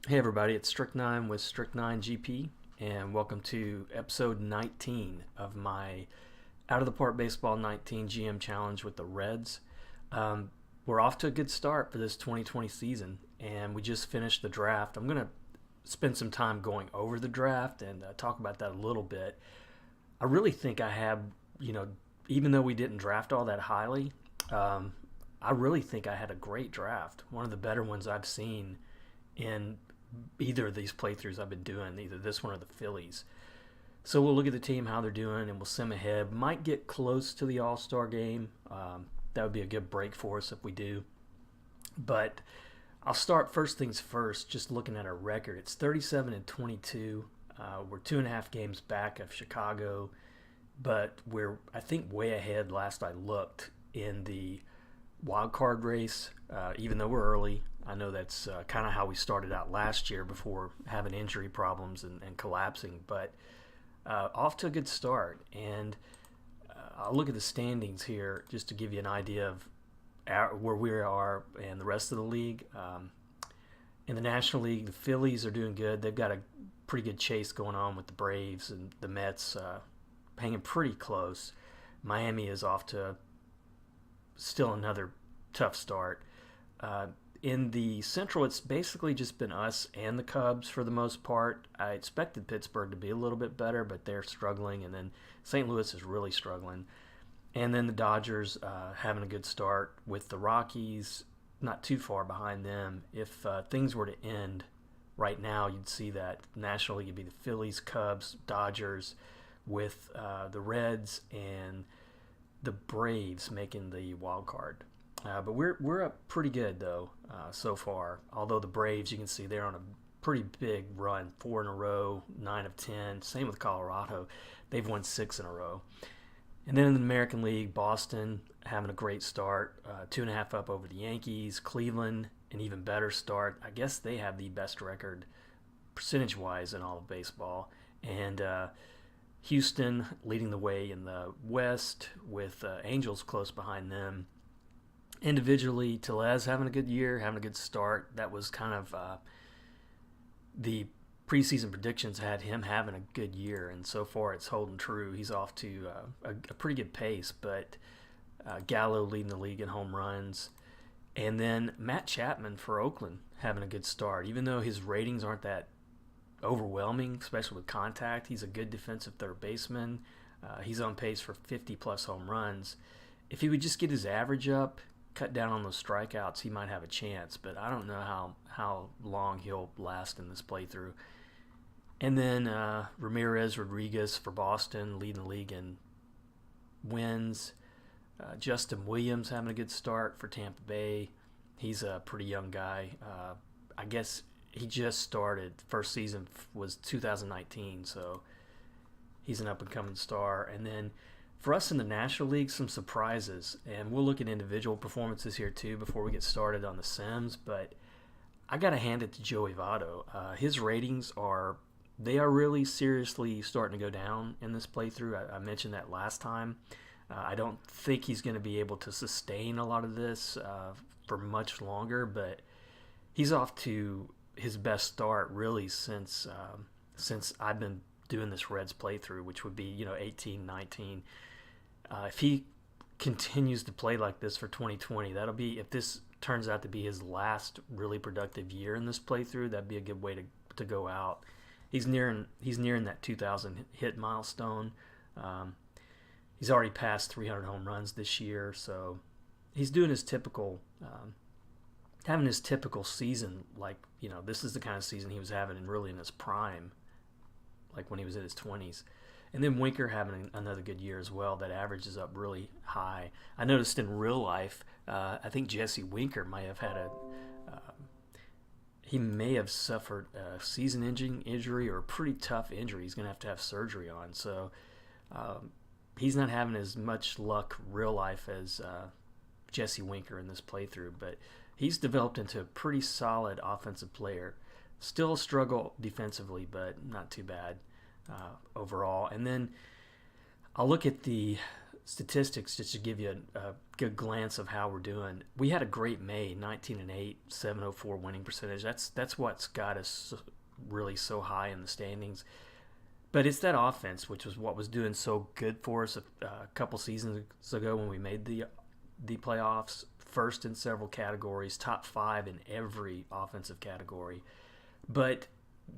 Hey everybody, it's Strict9 with Strict9 GP, and welcome to episode 19 of my Out of the Park Baseball 19 GM Challenge with the Reds. We're off to a good start for this 2020 season, and we just finished the draft. I'm going to spend some time going over the draft and talk about that a little bit. I really think I have, even though we didn't draft all that highly, um, I really think I had a great draft. One of the better ones I've seen in either of these playthroughs I've been doing, either this one or the Phillies. So we'll look at the team, how they're doing, and we'll sim ahead. Might get close to the All-Star game. That would be a good break for us if we do. But I'll start first things first, just looking at our record. It's 37-22. We're 2.5 games back of Chicago, but we're, I think, way ahead last I looked in the wild card race, even though we're early. I know that's kind of how we started out last year before having injury problems and collapsing, but off to a good start. And I'll look at the standings here just to give you an idea of where we are and the rest of the league. In the National League, the Phillies are doing good. They've got a pretty good chase going on with the Braves, and the Mets hanging pretty close. Miami is off to still another tough start. In the Central, it's basically just been us and the Cubs for the most part. I expected Pittsburgh to be a little bit better, but they're struggling, and then St. Louis is really struggling. And then the Dodgers having a good start with the Rockies, not too far behind them. If things were to end right now, you'd see that National League would be the Phillies, Cubs, Dodgers, with the Reds and the Braves making the wild card. But we're up pretty good though so far. Although the Braves, you can see they're on a pretty big run, 4 in a row, 9 of 10. Same with Colorado, they've won 6 in a row. And then in the American League, Boston having a great start, 2.5 up over the Yankees. Cleveland, an even better start. I guess they have the best record percentage-wise in all of baseball. And Houston leading the way in the West with Angels close behind them. Individually, Tellez having a good year, having a good start. That was kind of the preseason predictions had him having a good year, and so far it's holding true. He's off to a pretty good pace, but Gallo leading the league in home runs. And then Matt Chapman for Oakland having a good start. Even though his ratings aren't that overwhelming, especially with contact, he's a good defensive third baseman. He's on pace for 50-plus home runs. If he would just get his average up, cut down on those strikeouts, he might have a chance, but I don't know how long he'll last in this playthrough. And then Ramirez Rodriguez for Boston leading the league in wins. Justin Williams having a good start for Tampa Bay. He's a pretty young guy. I guess he just started. First season was 2019, so he's an up-and-coming star. And then for us in the National League, some surprises, and we'll look at individual performances here too before we get started on the Sims, but I got to hand it to Joey Votto. His ratings are really seriously starting to go down in this playthrough. I mentioned that last time. I don't think he's going to be able to sustain a lot of this for much longer, but he's off to his best start really since I've been doing this Reds playthrough, which would be 18, 19. If he continues to play like this for 2020, that'll be, if this turns out to be his last really productive year in this playthrough, that'd be a good way to go out. He's nearing that 2,000 hit milestone. He's already passed 300 home runs this year, so he's doing his typical, having his typical season. Like, this is the kind of season he was having in his prime, like when he was in his 20s. And then Winker having another good year as well. That average is up really high. I noticed in real life, I think Jesse Winker might have had he may have suffered a season-ending injury or a pretty tough injury. He's going to have surgery on. So he's not having as much luck real life as Jesse Winker in this playthrough. But he's developed into a pretty solid offensive player. Still a struggle defensively, but not too bad overall. And then I'll look at the statistics just to give you a good glance of how we're doing. We had a great May, 19-8, 704 winning percentage. That's what's got us really so high in the standings. But it's that offense, which was what was doing so good for us a couple seasons ago when we made the playoffs. First in several categories, top 5 in every offensive category. But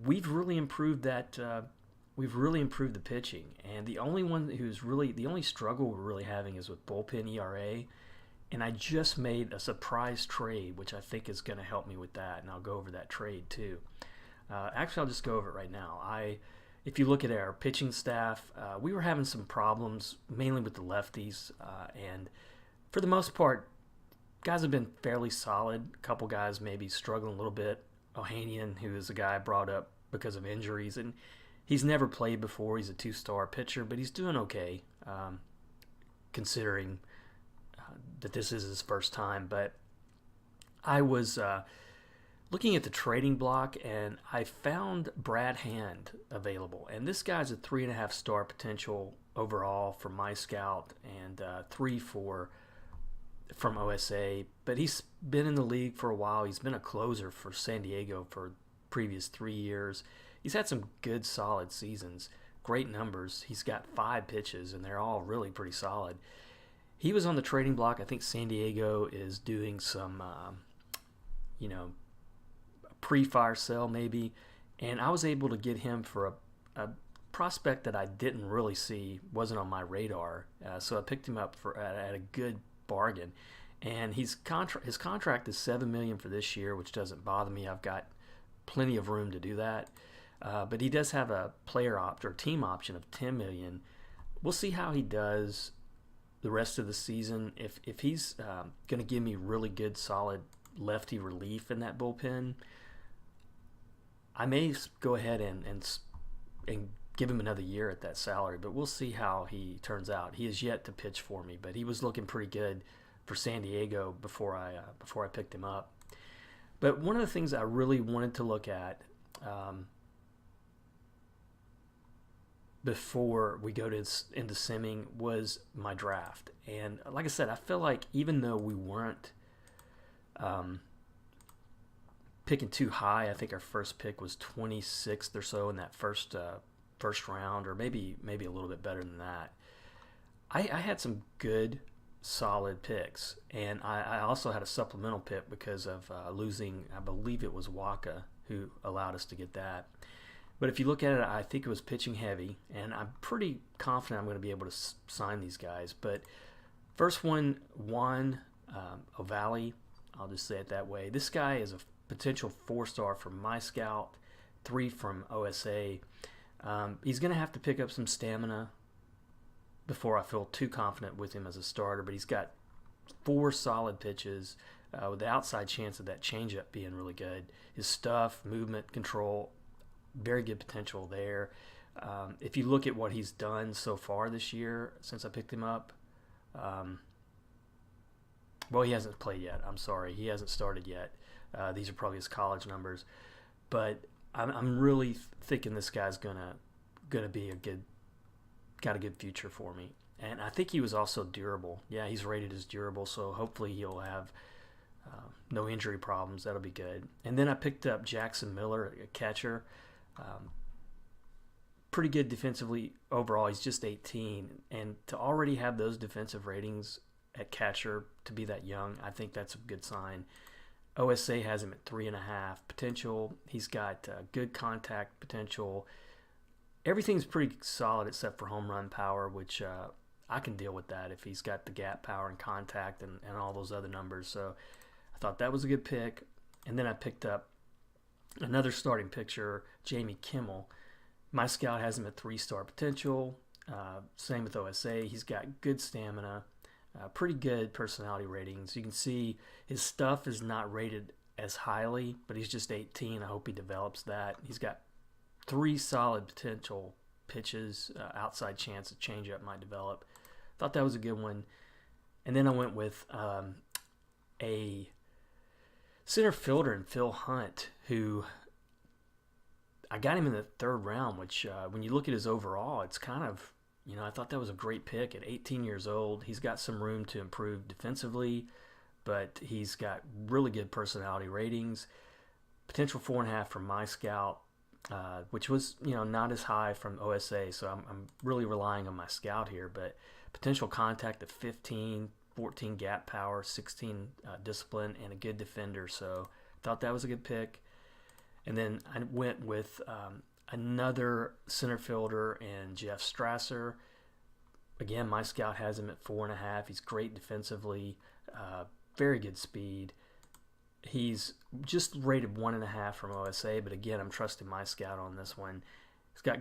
we've really improved that. We've really improved the pitching, and the only struggle we're really having is with bullpen ERA. And I just made a surprise trade, which I think is going to help me with that, and I'll go over that trade too. Actually, I'll just go over it right now. If you look at our pitching staff, we were having some problems, mainly with the lefties, and for the most part, guys have been fairly solid. A couple guys maybe struggling a little bit. Ohanian, who is a guy I brought up because of injuries, and he's never played before. He's a 2-star pitcher, but he's doing okay, considering that this is his first time. But I was looking at the trading block, and I found Brad Hand available. And this guy's a 3.5-star potential overall from my scout, and 3 from OSA. But he's been in the league for a while. He's been a closer for San Diego for previous 3 years. He's had some good, solid seasons, great numbers. He's got 5 pitches, and they're all really pretty solid. He was on the trading block. I think San Diego is doing some, pre-fire sale maybe, and I was able to get him for a prospect that I didn't really see, wasn't on my radar. So I picked him up at a good bargain, and his contract is $7 million for this year, which doesn't bother me. I've got plenty of room to do that. But he does have a player opt or team option of $10 million. We'll see how he does the rest of the season. If he's going to give me really good, solid lefty relief in that bullpen, I may go ahead and give him another year at that salary. But we'll see how he turns out. He has yet to pitch for me, but he was looking pretty good for San Diego before I picked him up. But one of the things I really wanted to look at before we go into simming was my draft. And like I said, I feel like even though we weren't picking too high, I think our first pick was 26th or so in that first round, or maybe a little bit better than that. I had some good, solid picks, and I also had a supplemental pick because of losing, I believe it was Waka who allowed us to get that. But if you look at it, I think it was pitching heavy, and I'm pretty confident I'm going to be able to sign these guys. But first one, Juan Ovali, I'll just say it that way. This guy is a potential 4-star from my scout, 3 from OSA. He's going to have to pick up some stamina before I feel too confident with him as a starter, but he's got 4 solid pitches with the outside chance of that changeup being really good. His stuff, movement, control, very good potential there. If you look at what he's done so far this year since I picked him up, well, he hasn't played yet. I'm sorry. He hasn't started yet. These are probably his college numbers. But I'm really thinking this guy's gonna be got a good future for me. And I think he was also durable. Yeah, he's rated as durable, so hopefully he'll have no injury problems. That'll be good. And then I picked up Jackson Miller, a catcher. Pretty good defensively overall. He's just 18, and to already have those defensive ratings at catcher, to be that young, I think that's a good sign. OSA has him at 3.5 potential. He's got good contact potential. Everything's pretty solid except for home run power, which I can deal with that if he's got the gap power and contact and all those other numbers. So I thought that was a good pick. And then I picked up another starting pitcher, Jamie Kimmel. My scout has him at 3-star potential. Same with OSA. He's got good stamina, pretty good personality ratings. You can see his stuff is not rated as highly, but he's just 18. I hope he develops that. He's got 3 solid potential pitches, outside chance a changeup might develop. Thought that was a good one. And then I went with a center fielder in Phil Hunt, who I got him in the 3rd round, which when you look at his overall, it's kind of I thought that was a great pick at 18 years old. He's got some room to improve defensively, but he's got really good personality ratings. Potential 4.5 from my scout, which was not as high from OSA. So I'm really relying on my scout here, but potential contact of 15, 14 gap power, 16 discipline, and a good defender. So thought that was a good pick. And then I went with another center fielder and Jeff Strasser. Again, my scout has him at 4.5. He's great defensively, very good speed. He's just rated 1.5 from OSA, but again, I'm trusting my scout on this one. He's got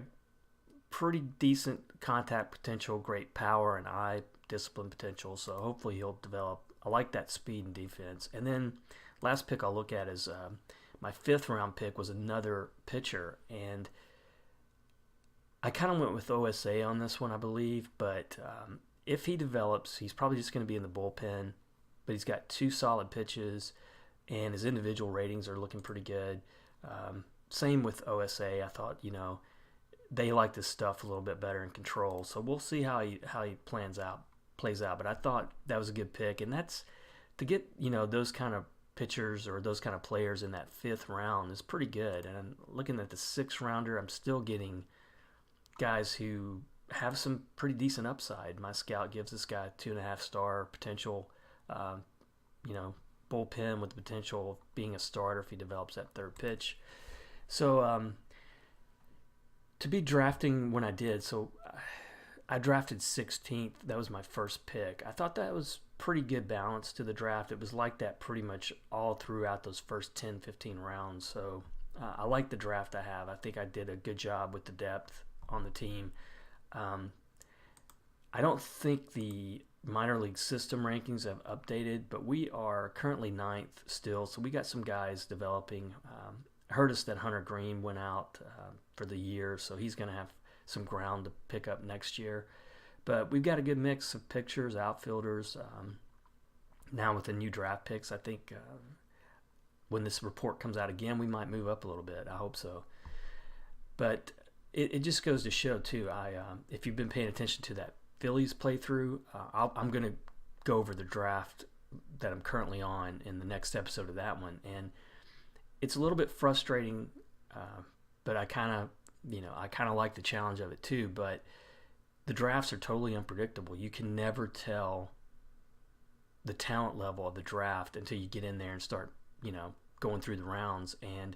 pretty decent contact potential, great power and eye discipline potential, so hopefully he'll develop. I like that speed and defense. And then last pick I'll look at is my 5th round pick was another pitcher, and I kind of went with OSA on this one, I believe, but if he develops, he's probably just going to be in the bullpen, but he's got 2 solid pitches, and his individual ratings are looking pretty good. Same with OSA. I thought, they like this stuff a little bit better in control, so we'll see how he plays out. But I thought that was a good pick, and that's to get those kind of pitchers or those kind of players in that 5th round is pretty good. And I'm looking at the 6th rounder, I'm still getting guys who have some pretty decent upside. My scout gives this guy 2.5 star potential, bullpen with the potential of being a starter if he develops that 3rd pitch. So to be drafting when I did, so I drafted 16th. That was my first pick. I thought that was pretty good balance to the draft. It was like that pretty much all throughout those first 10, 15 rounds. So I like the draft I have. I think I did a good job with the depth on the team. I don't think the minor league system rankings have updated, but we are currently 9th still. So we got some guys developing. Heard us that Hunter Green went out for the year, so he's going to have some ground to pick up next year. But we've got a good mix of pitchers, outfielders. Now with the new draft picks, I think when this report comes out again, we might move up a little bit. I hope so. But it just goes to show, too, if you've been paying attention to that Phillies playthrough, I'm going to go over the draft that I'm currently on in the next episode of that one. And it's a little bit frustrating, but I kind of like the challenge of it too. But the drafts are totally unpredictable. You can never tell the talent level of the draft until you get in there and start, going through the rounds. And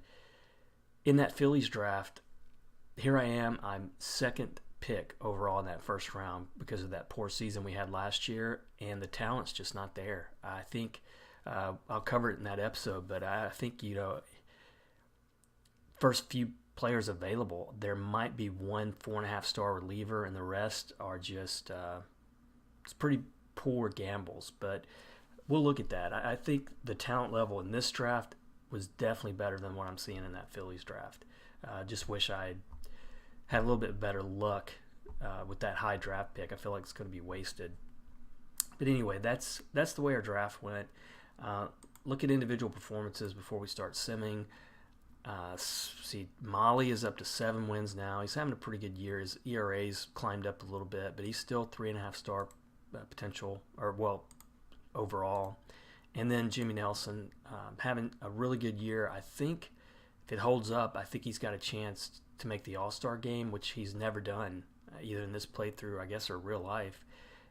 in that Phillies draft, here I am. I'm 2nd pick overall in that 1st round because of that poor season we had last year, and the talent's just not there. I think I'll cover it in that episode, but I think first few players available, there might be 1 4.5 star reliever, and the rest are just it's pretty poor gambles. But we'll look at that. I think the talent level in this draft was definitely better than what I'm seeing in that Phillies draft. Just wish I had a little bit better luck with that high draft pick. I feel like it's going to be wasted. But anyway, that's the way our draft went. Look at individual performances before we start simming. See, Molly is up to 7 wins now. He's having a pretty good year. His ERA's climbed up a little bit, but he's still 3.5 star potential, overall. And then Jimmy Nelson having a really good year. I think if it holds up, I think he's got a chance to make the All-Star game, which he's never done, either in this playthrough, I guess, or real life.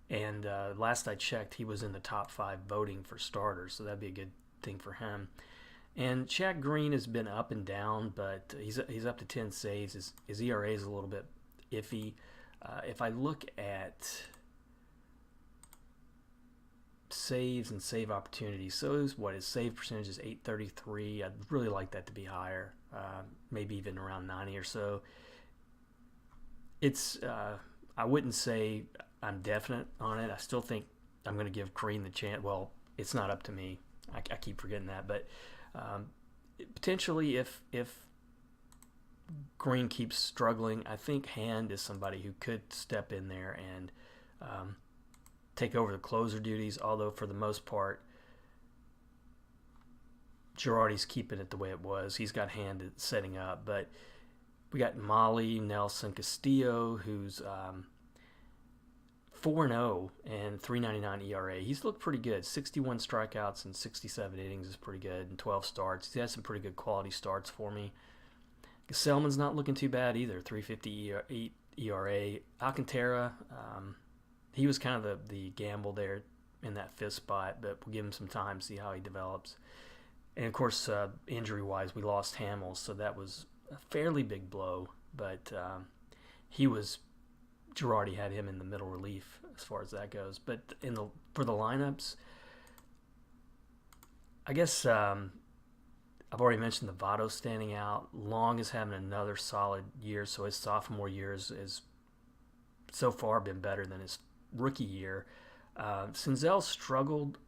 And last I checked, he was in the top 5 voting for starters, so that'd be a good thing for him. And Chad Green has been up and down, but he's up to 10 saves. His ERA is a little bit iffy. If I look at saves and save opportunities, so his save percentage is 833. I'd really like that to be higher, maybe even around 90 or so. It's I wouldn't say I'm definite on it. I still think I'm going to give Green the chance. Well, it's not up to me. I keep forgetting that, but potentially if Green keeps struggling, I think Hand is somebody who could step in there and take over the closer duties, although for the most part Girardi's keeping it the way it was. He's got Hand setting up, but we got Molly, Nelson, Castillo, who's 4-0 and 3.99 ERA. He's looked pretty good. 61 strikeouts and 67 innings is pretty good, and 12 starts. He has some pretty good quality starts for me. Gesellman's not looking too bad either. 3.50 ERA. Alcantara, he was kind of the gamble there in that fifth spot, but we'll give him some time, see how he develops. And of course, injury-wise, we lost Hamels, so that was a fairly big blow. But Girardi had him in the middle relief as far as that goes. But for the lineups, I guess I've already mentioned the Votto standing out. Long is having another solid year, so his sophomore year has so far been better than his rookie year. Senzel struggled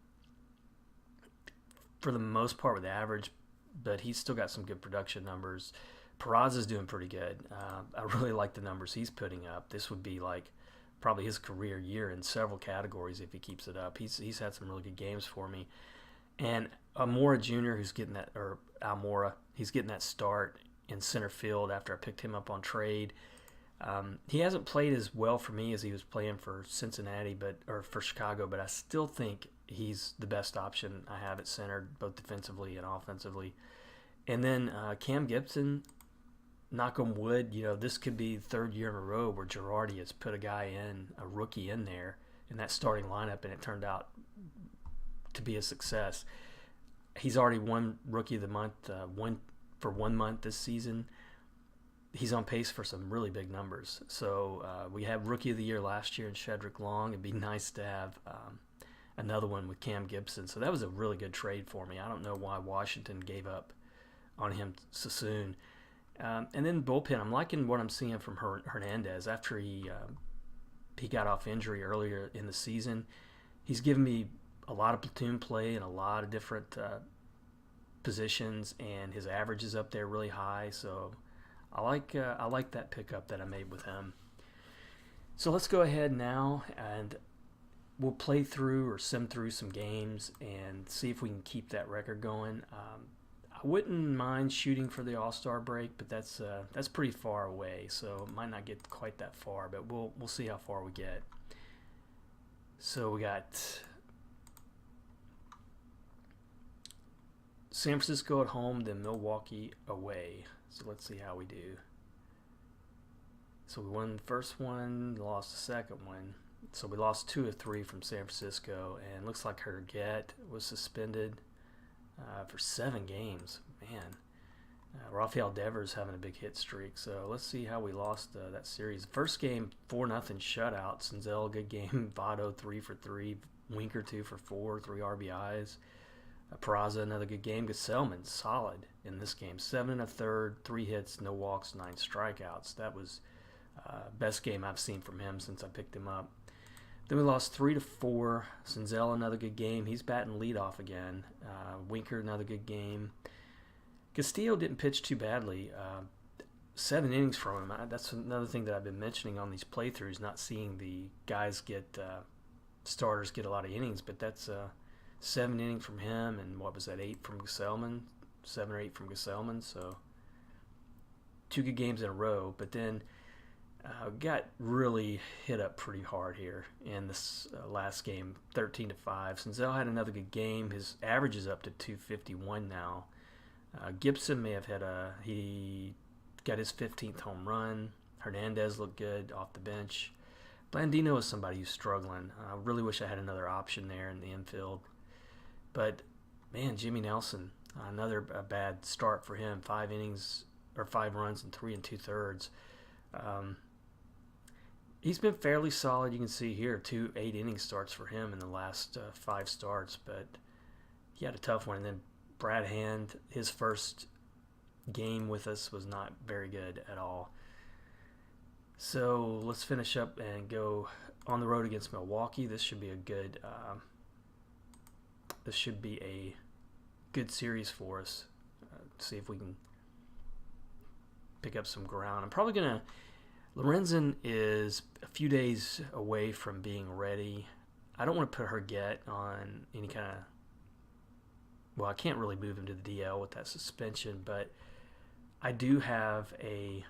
for the most part with average, but he's still got some good production numbers. Peraza's doing pretty good. I really like the numbers he's putting up. This would be like probably his career year in several categories if he keeps it up. He's had some really good games for me. And Almora Jr., Almora, he's getting that start in center field after I picked him up on trade. He hasn't played as well for me as he was playing for for Chicago, but I still think he's the best option I have at center, both defensively and offensively. And then Cam Gibson, knock on wood, this could be the third year in a row where Girardi has put a rookie in there in that starting lineup, and it turned out to be a success. He's already won Rookie of the Month for 1 month this season. He's on pace for some really big numbers. So we had Rookie of the Year last year in Shedrick Long. It'd be nice to have another one with Cam Gibson. So that was a really good trade for me. I don't know why Washington gave up on him so soon. And then bullpen, I'm liking what I'm seeing from Hernandez after he got off injury earlier in the season. He's given me a lot of platoon play in a lot of different positions, and his average is up there really high. So I like that pickup that I made with him. So let's go ahead now and we'll play through or sim through some games and see if we can keep that record going. I wouldn't mind shooting for the All-Star break, but that's pretty far away, so it might not get quite that far, but we'll see how far we get. So we got San Francisco at home, then Milwaukee away. So let's see how we do. So we won the first one, lost the second one. So we lost 2 of 3 from San Francisco, and looks like Herget was suspended for 7 games. Man, Rafael Devers having a big hit streak. So let's see how we lost that series. First game, 4-0 shutout. Senzel, good game. Votto, 3 for 3. Winker, 2 for 4, 3 RBIs. Peraza, another good game. Gesellman, solid in this game. 7 1/3, 3 hits, no walks, 9 strikeouts. That was best game I've seen from him since I picked him up. Then we lost 3-4. Senzel, another good game. He's batting leadoff again. Winker, another good game. Castillo didn't pitch too badly. 7 innings from him. That's another thing that I've been mentioning on these playthroughs, not seeing the guys starters get a lot of innings, but that's 7 innings from him, and what was that, 8 from Gesellman? 7 or 8 from Gesellman, so 2 good games in a row. But then got really hit up pretty hard here in this last game, 13-5. Senzel had another good game. His average is up to 251 now. Gibson may have he got his 15th home run. Hernandez looked good off the bench. Blandino is somebody who's struggling. I really wish I had another option there in the infield. But, man, Jimmy Nelson, another bad start for him. 5 runs and 3 2/3. He's been fairly solid. You can see here 2 8-inning starts for him in the last 5 starts, but he had a tough one. And then Brad Hand, his first game with us was not very good at all. So let's finish up and go on the road against Milwaukee. This should be a good series for us. See if we can pick up some ground. I'm probably gonna. Lorenzen is a few days away from being ready. I don't want to put Herget on any kind of. Well, I can't really move him to the DL with that suspension, but I do have a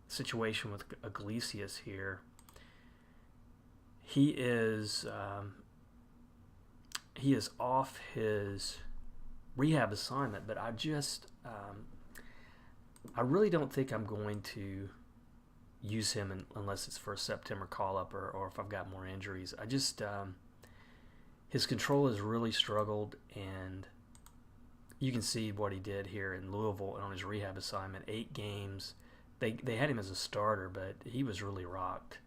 situation with Iglesias here. he is off his rehab assignment, but I really don't think I'm going to use him unless it's for a September call up or if I've got more injuries. His control has really struggled, and you can see what he did here in Louisville on his rehab assignment. 8 games. They had him as a starter, but he was really rocked.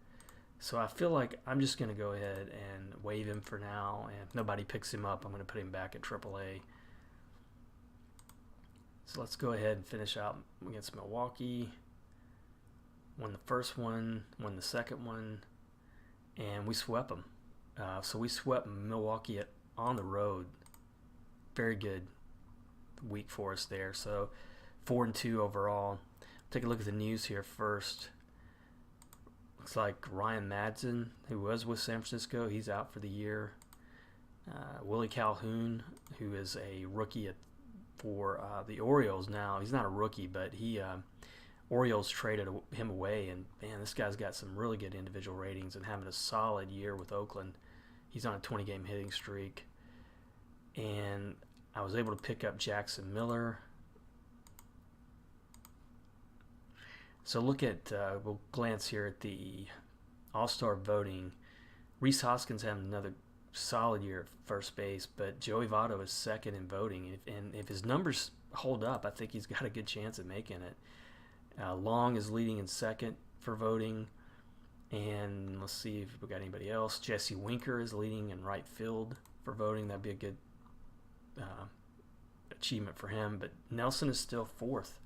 So I feel like I'm just going to go ahead and waive him for now, and if nobody picks him up, I'm going to put him back at AAA. So let's go ahead and finish out against Milwaukee. Won the first one, won the second one, and we swept them. So we swept Milwaukee on the road. Very good week for us there. So 4-2 overall. Take a look at the news here first. Looks like Ryan Madsen, who was with San Francisco, he's out for the year. Willie Calhoun, who is a rookie for the Orioles now. He's not a rookie, but Orioles traded him away, and man, this guy's got some really good individual ratings and having a solid year with Oakland. He's on a 20-game hitting streak. And I was able to pick up Jackson Miller. So we'll glance here at the All-Star voting. Rhys Hoskins having another solid year at first base, but Joey Votto is second in voting. And if his numbers hold up, I think he's got a good chance of making it. Long is leading in second for voting. And let's see if we got anybody else. Jesse Winker is leading in right field for voting. That'd be a good achievement for him. But Nelson is still fourth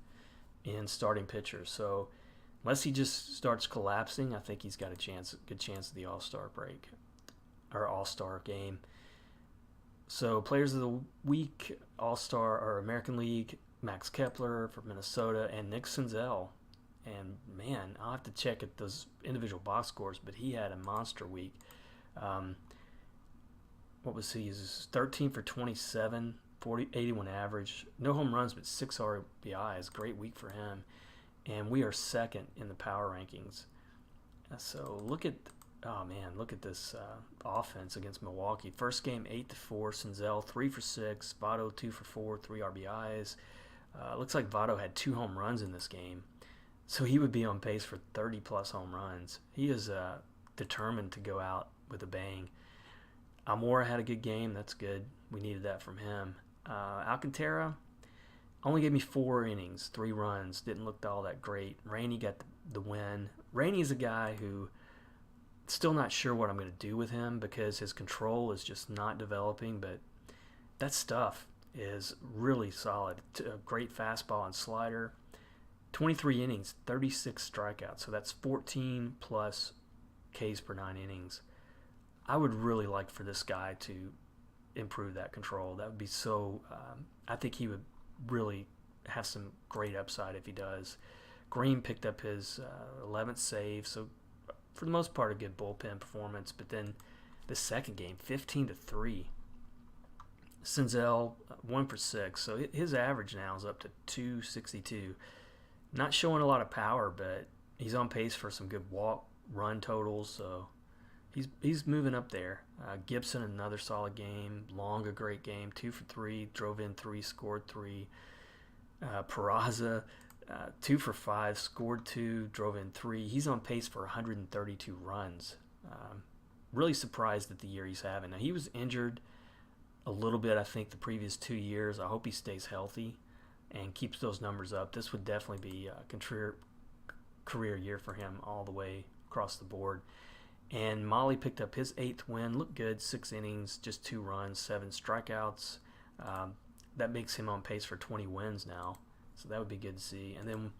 in starting pitchers. So unless he just starts collapsing, I think he's got a good chance of the All-Star break or All-Star game. So players of the week, All-Star or American League, Max Kepler from Minnesota and Nick Senzel. And man, I'll have to check at those individual box scores, but he had a monster week. What was he? He was 13 for 27, 81 average. No home runs, but 6 RBIs. Great week for him. And we are second in the power rankings. So look at this offense against Milwaukee. First game 8-4. Senzel 3 for 6. Votto 2 for 4, 3 RBIs. Looks like Votto had 2 home runs in this game. So he would be on pace for 30-plus home runs. He is determined to go out with a bang. Almora had a good game. That's good. We needed that from him. Alcantara only gave me 4 innings, 3 runs. Didn't look all that great. Rainey got the win. Rainey is a guy who still not sure what I'm going to do with him because his control is just not developing, but that stuff is really solid. A great fastball and slider. 23 innings, 36 strikeouts, so that's 14 plus Ks per 9 innings. I would really like for this guy to improve that control. That would be so, I think he would really have some great upside if he does. Green picked up his 11th save, so for the most part a good bullpen performance, but then the second game, 15-3. Senzel, 1 for 6, so his average now is up to 262. Not showing a lot of power, but he's on pace for some good walk-run totals, so he's moving up there. Gibson, another solid game. Long, a great game, 2 for 3, drove in 3, scored 3. Peraza, 2 for 5, scored 2, drove in 3. He's on pace for 132 runs. Really surprised at the year he's having. Now, he was injured a little bit, I think, the previous 2 years. I hope he stays healthy and keeps those numbers up. This would definitely be a career year for him all the way across the board. And Molly picked up his 8th win. Looked good, 6 innings, just 2 runs, 7 strikeouts. That makes him on pace for 20 wins now. So that would be good to see. And then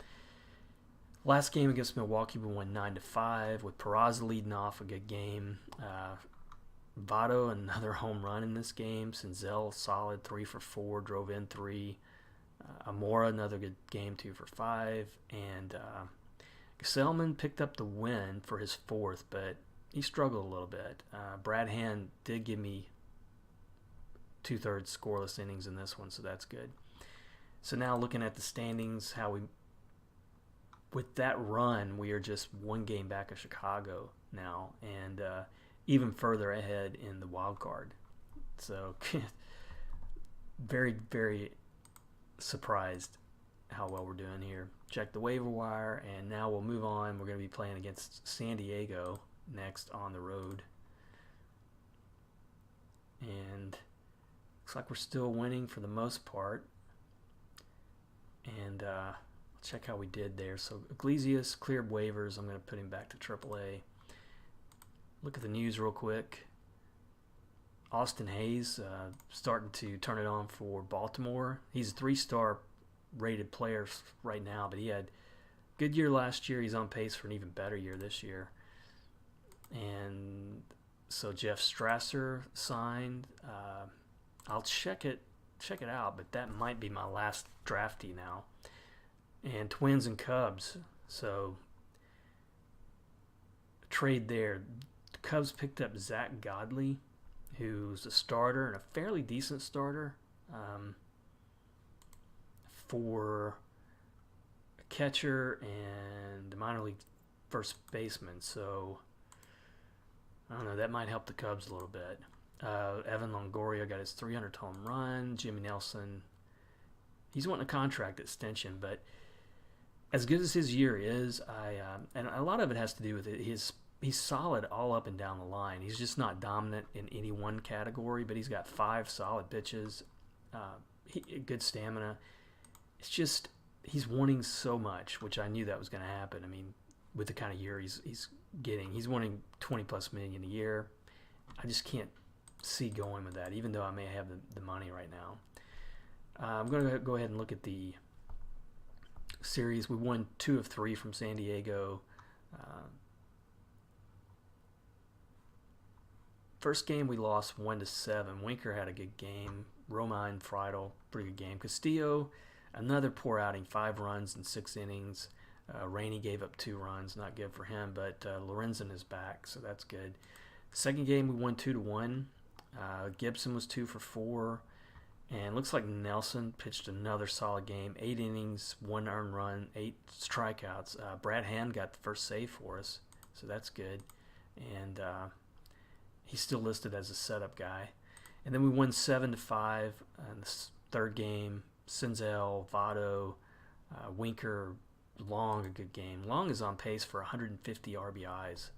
last game against Milwaukee, we won 9-5 with Peraza leading off a good game. Votto, another home run in this game. Senzel, solid, 3 for 4, drove in 3. Amora, another good game, 2 for 5. And Gesellman picked up the win for his 4th, but he struggled a little bit. Brad Hand did give me 2/3 scoreless innings in this one, so that's good. So now looking at the standings, with that run, we are just 1 game back of Chicago now. And even further ahead in the wild card. So very, very surprised how well we're doing here. Check the waiver wire, and now we'll move on. We're going to be playing against San Diego next on the road. And looks like we're still winning for the most part. And check how we did there. So Iglesias cleared waivers. I'm going to put him back to AAA. Look at the news real quick. Austin Hayes starting to turn it on for Baltimore. He's a 3-star rated player right now, but he had a good year last year. He's on pace for an even better year this year. And so Jeff Strasser signed. I'll check it out, but that might be my last draftee now. And Twins and Cubs. So trade there. The Cubs picked up Zach Godley, who's a starter and a fairly decent starter, for a catcher and a minor league first baseman. So I don't know, that might help the Cubs a little bit. Evan Longoria got his 300th home run. Jimmy Nelson, he's wanting a contract extension, but as good as his year is, and a lot of it has to do with it, he's solid all up and down the line. He's just not dominant in any one category, but he's got 5 solid pitches, good stamina. It's just he's wanting so much, which I knew that was going to happen. I mean, with the kind of year he's getting, he's wanting $20+ million a year. I just can't see going with that, even though I may have the money right now. I'm going to go ahead and look at the series. We won 2 of 3 from San Diego. First game we lost 1-7. Winker had a good game. Roma and Friedel, pretty good game. Castillo, another poor outing, 5 runs in 6 innings. Rainey gave up 2 runs, not good for him, but Lorenzen is back, so that's good. Second game we won 2-1. Gibson was 2 for 4. And looks like Nelson pitched another solid game. 8 innings, 1 earned run, 8 strikeouts. Brad Hand got the first save for us, so that's good. And he's still listed as a setup guy. And then we won 7-5 in the third game. Senzel, Votto, Winker, Long, a good game. Long is on pace for 150 RBIs,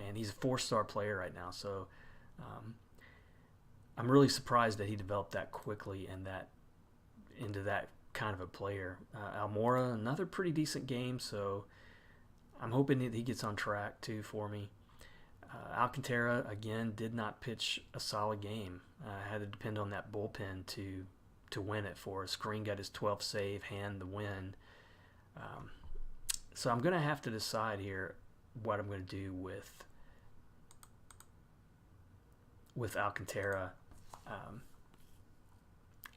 and he's a 4-star player right now. So I'm really surprised that he developed that quickly and that into that kind of a player. Almora, another pretty decent game, so I'm hoping that he gets on track too for me. Alcantara, again, did not pitch a solid game. Had to depend on that bullpen to win it for us. Green got his 12th save, Hand the win. So I'm going to have to decide here what I'm going to do with Alcantara.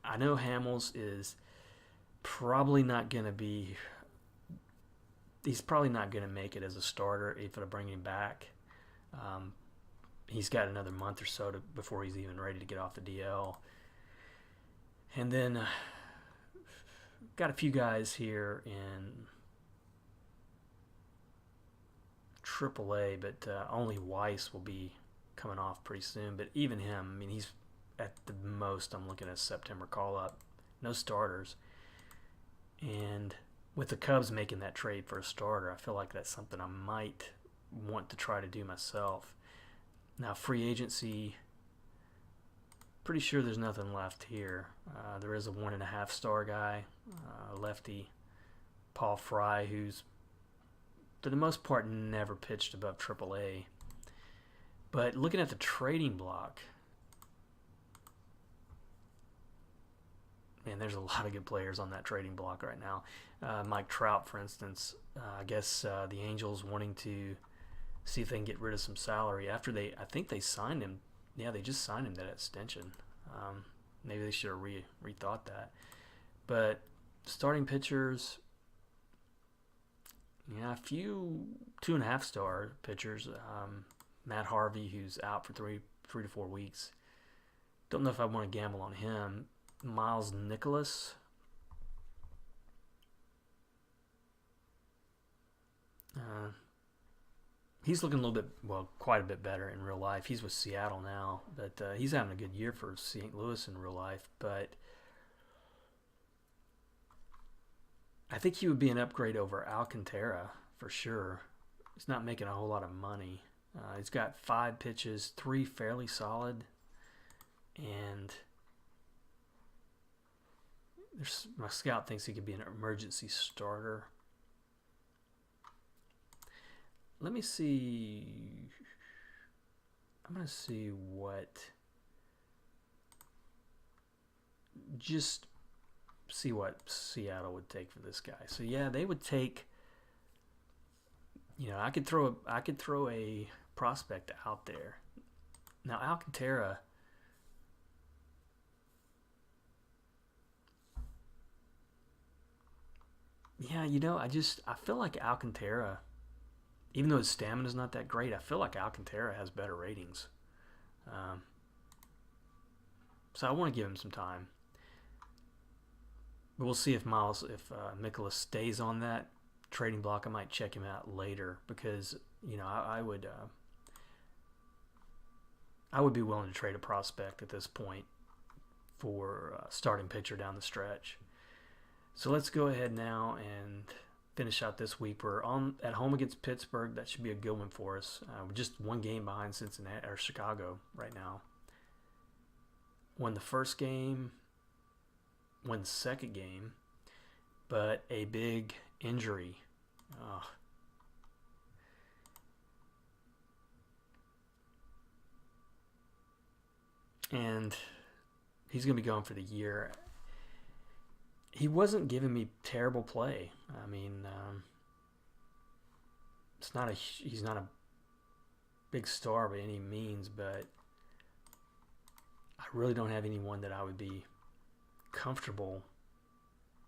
I know Hamels is probably not going to be... He's probably not going to make it as a starter if I bring him back. He's got another month or so before he's even ready to get off the DL. And then got a few guys here in AAA, but only Weiss will be coming off pretty soon. But even him, I mean, he's at the most, I'm looking at September call-up. No starters. And with the Cubs making that trade for a starter, I feel like that's something I might want to try to do myself. Now, free agency, pretty sure there's nothing left here. There is a 1.5-star guy, lefty, Paul Fry, who's for the most part never pitched above AAA. But looking at the trading block, man, there's a lot of good players on that trading block right now. Mike Trout, for instance, I guess the Angels wanting to see if they can get rid of some salary after I think they signed him. Yeah, they just signed him that extension. Maybe they should have rethought that. But starting pitchers, yeah, a few 2.5-star pitchers. Matt Harvey, who's out for 3 to 4 weeks. Don't know if I want to gamble on him. Miles Nicholas. he's looking a little bit, well, quite a bit better in real life. He's with Seattle now, but he's having a good year for St. Louis in real life. But I think he would be an upgrade over Alcantara for sure. He's not making a whole lot of money. He's got 5 pitches, 3 fairly solid, and my scout thinks he could be an emergency starter. Let me see. I'm going to see just see what Seattle would take for this guy. So yeah, they would take, I could throw a prospect out there. Now Alcantara, yeah, I feel like Alcantara, even though his stamina is not that great, I feel like Alcantara has better ratings. So I want to give him some time. But we'll see if Mikolas stays on that trading block. I might check him out later because I would be willing to trade a prospect at this point for a starting pitcher down the stretch. So let's go ahead now and finish out this week. We're at home against Pittsburgh. That should be a good one for us. We're just 1 game behind Cincinnati or Chicago right now. Won the first game, won the second game, but a big injury. And he's going to be gone for the year. He wasn't giving me terrible play. I mean, he's not a big star by any means, but I really don't have anyone that I would be comfortable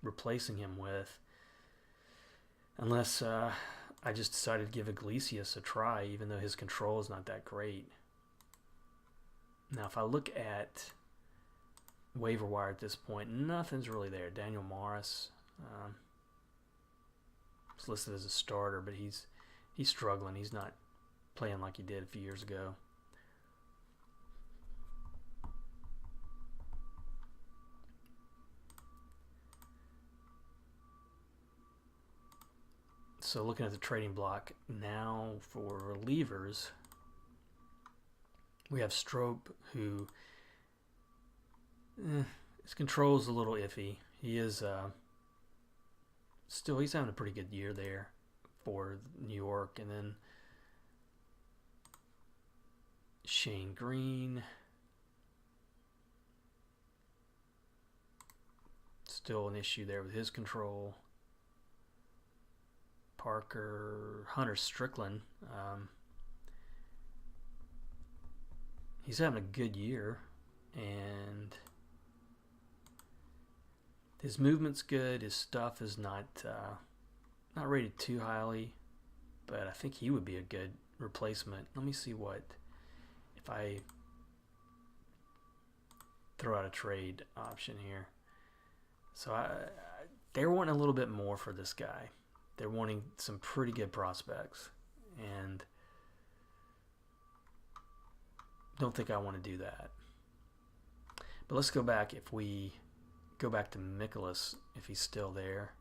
replacing him with unless I just decided to give Iglesias a try, even though his control is not that great. Now, if I look at waiver wire at this point, nothing's really there. Daniel Morris is listed as a starter, but he's struggling. He's not playing like he did a few years ago. So looking at the trading block now for relievers, we have Strope, who his control is a little iffy. He is he's having a pretty good year there for New York. And then Shane Green, still an issue there with his control. Hunter Strickland, he's having a good year, and his movement's good. His stuff is not rated too highly, but I think he would be a good replacement. Let me see if I throw out a trade option here. So they're wanting a little bit more for this guy. They're wanting some pretty good prospects, and don't think I want to do that. But let's go back. If we go back to Mikolas, if he's still there.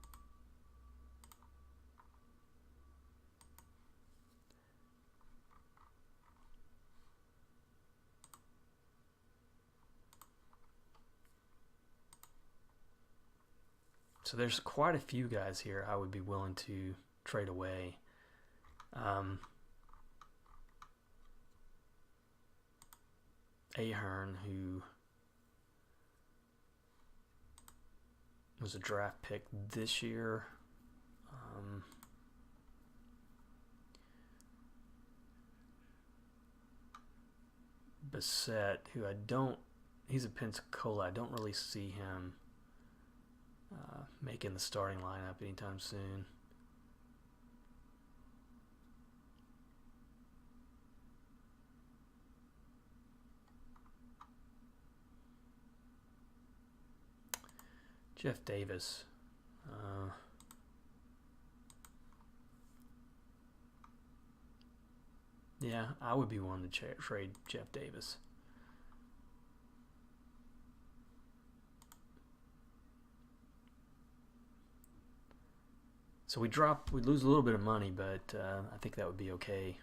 So there's quite a few guys here I would be willing to trade away. Ahern, who was a draft pick this year. Bassett, he's a Pensacola. I don't really see him making the starting lineup anytime soon. Jeff Davis. Yeah, I would be willing to trade Jeff Davis. So we lose a little bit of money, but I think that would be okay.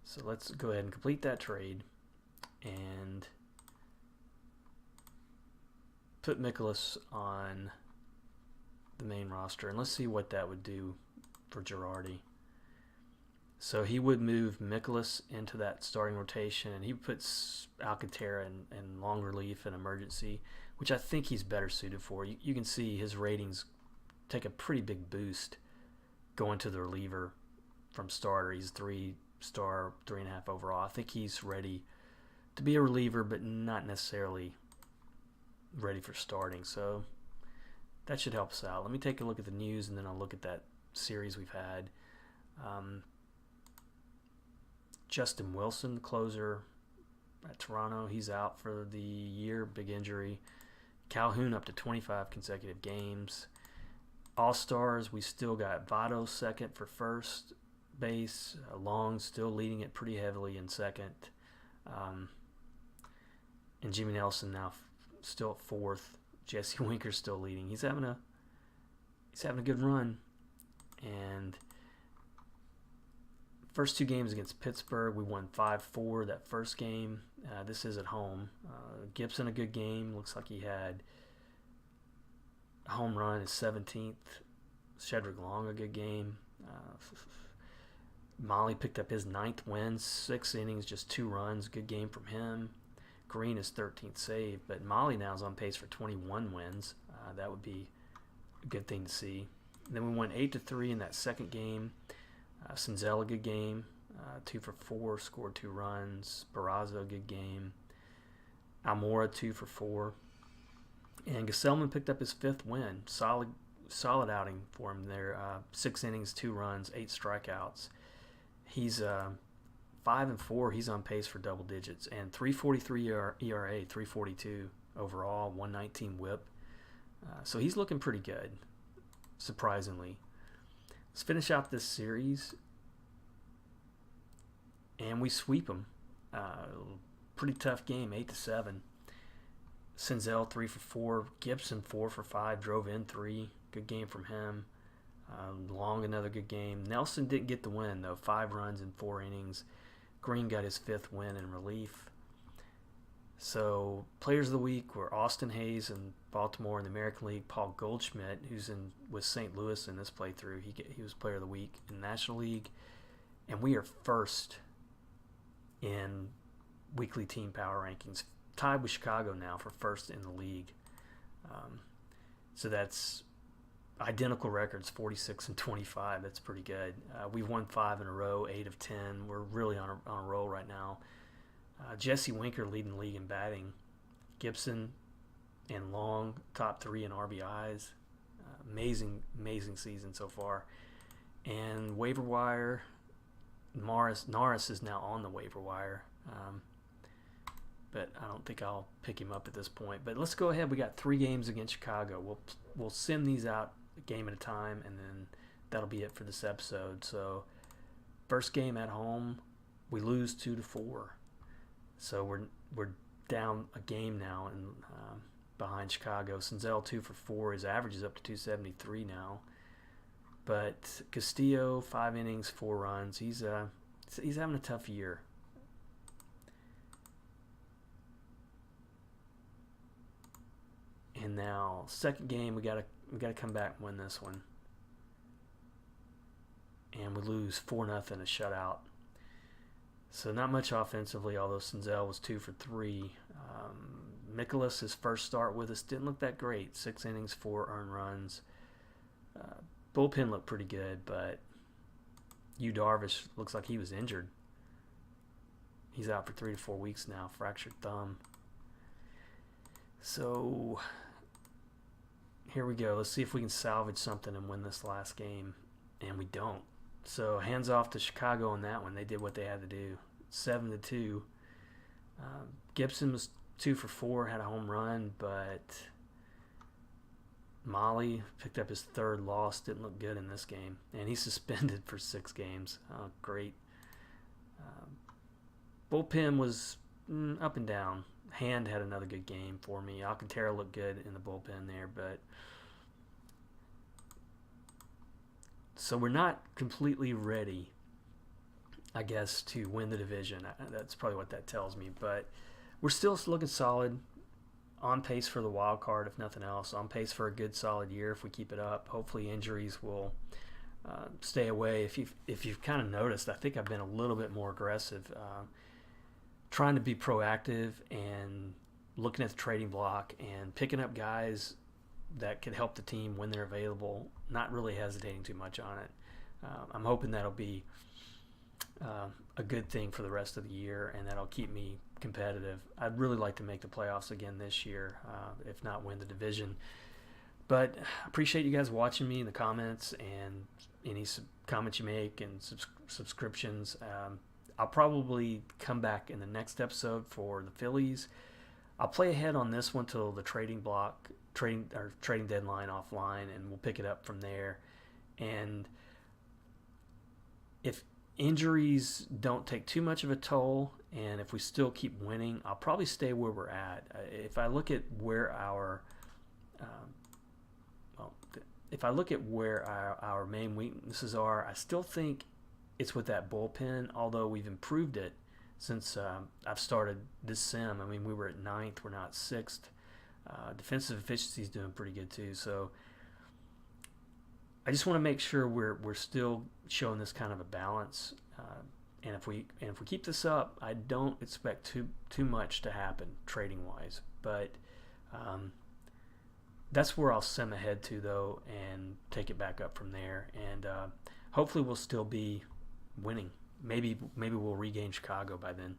So let's go ahead and complete that trade and put Mikolas on the main roster, and let's see what that would do for Girardi. So he would move Mikolas into that starting rotation, and he puts Alcantara in long relief and emergency, which I think he's better suited for. You can see his ratings take a pretty big boost going to the reliever from starter. He's 3-star, 3.5 overall. I think he's ready to be a reliever, but not necessarily ready for starting. So that should help us out. Let me take a look at the news, and then I'll look at that series we've had. Justin Wilson, the closer at Toronto, he's out for the year, big injury. Calhoun up to 25 consecutive games. All-Stars, we still got Votto second for first base. Long still leading it pretty heavily in second. And Jimmy Nelson now still at fourth. Jesse Winker's still leading. He's having a good run. And first two games against Pittsburgh, we won 5-4 that first game. This is at home. Gibson, a good game. Looks like he had a home run, his 17th. Shedrick Long, a good game. Molly picked up his 9th win, 6 innings, just 2 runs. Good game from him. Green is 13th save, but Molly now is on pace for 21 wins. That would be a good thing to see. And then we went 8-3 in that second game. Senzel, a good game, 2 for 4, scored 2 runs. Barraza, a good game. Almora, 2 for 4. And Gesellman picked up his 5th win. Solid outing for him there. 6 innings, 2 runs, 8 strikeouts. He's 5-4. He's on pace for double digits, and 3.43 ERA, 3.42 overall, 119 WHIP. So he's looking pretty good, surprisingly. Let's finish out this series, and we sweep them. Pretty tough game, 8-7. Senzel 3 for 4, Gibson 4 for 5, drove in 3. Good game from him. Long, another good game. Nelson didn't get the win though, 5 runs in 4 innings. Green got his 5th win in relief. So players of the week were Austin Hayes in Baltimore in the American League, Paul Goldschmidt, who's in with St. Louis in this playthrough. He was player of the week in the National League, and we are first in weekly team power rankings, tied with Chicago now for first in the league. So that's identical records, 46-25. That's pretty good. We've won 5 in a row, 8 of 10. We're really on a roll right now. Jesse Winker leading the league in batting. Gibson and Long top 3 in RBIs. Amazing season so far. And waiver wire, Norris is now on the waiver wire. But I don't think I'll pick him up at this point. But let's go ahead. We got 3 games against Chicago. We'll send these out a game at a time, and then that'll be it for this episode. So first game at home, we lose 2-4. So we're down a game now and behind Chicago. Senzel 2 for 4. His average is up to 273 now. But Castillo 5 innings, 4 runs. He's having a tough year. And now second game, we gotta come back and win this one. And we lose 4-0, a shutout. So not much offensively, although Senzel was 2 for 3. Mikolas, his first start with us, didn't look that great. 6 innings, 4 earned runs. Bullpen looked pretty good, but Yu Darvish looks like he was injured. He's out for 3 to 4 weeks now, fractured thumb. So here we go. Let's see if we can salvage something and win this last game. And we don't. So hands off to Chicago on that one. They did what they had to do. 7-2. Gibson was 2 for 4, had a home run, but Molly picked up his 3rd loss. Didn't look good in this game. And he's suspended for 6 games. Oh, great. Bullpen was up and down. Hand had another good game for me. Alcantara looked good in the bullpen there, but so we're not completely ready, I guess, to win the division. That's probably what that tells me, but we're still looking solid, on pace for the wild card, if nothing else, on pace for a good solid year if we keep it up. Hopefully injuries will stay away. If you've kind of noticed, I think I've been a little bit more aggressive, trying to be proactive and looking at the trading block and picking up guys that could help the team when they're available, not really hesitating too much on it. I'm hoping that'll be a good thing for the rest of the year, and that'll keep me competitive. I'd really like to make the playoffs again this year, if not win the division. But appreciate you guys watching me in the comments and any comments you make and subscriptions. I'll probably come back in the next episode for the Phillies. I'll play ahead on this one till the trading deadline offline, and we'll pick it up from there. And if injuries don't take too much of a toll, and if we still keep winning, I'll probably stay where we're at. If I look at where our main weaknesses are, I still think it's with that bullpen, although we've improved it since I've started this sim. I mean, we were at 9th, we're now at 6th. Defensive efficiency is doing pretty good too. So I just want to make sure we're still showing this kind of a balance. And if we keep this up, I don't expect too much to happen trading wise. But that's where I'll sim ahead to, though, and take it back up from there. And hopefully we'll still be winning. Maybe we'll regain Chicago by then.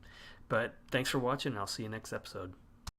But thanks for watching, and I'll see you next episode.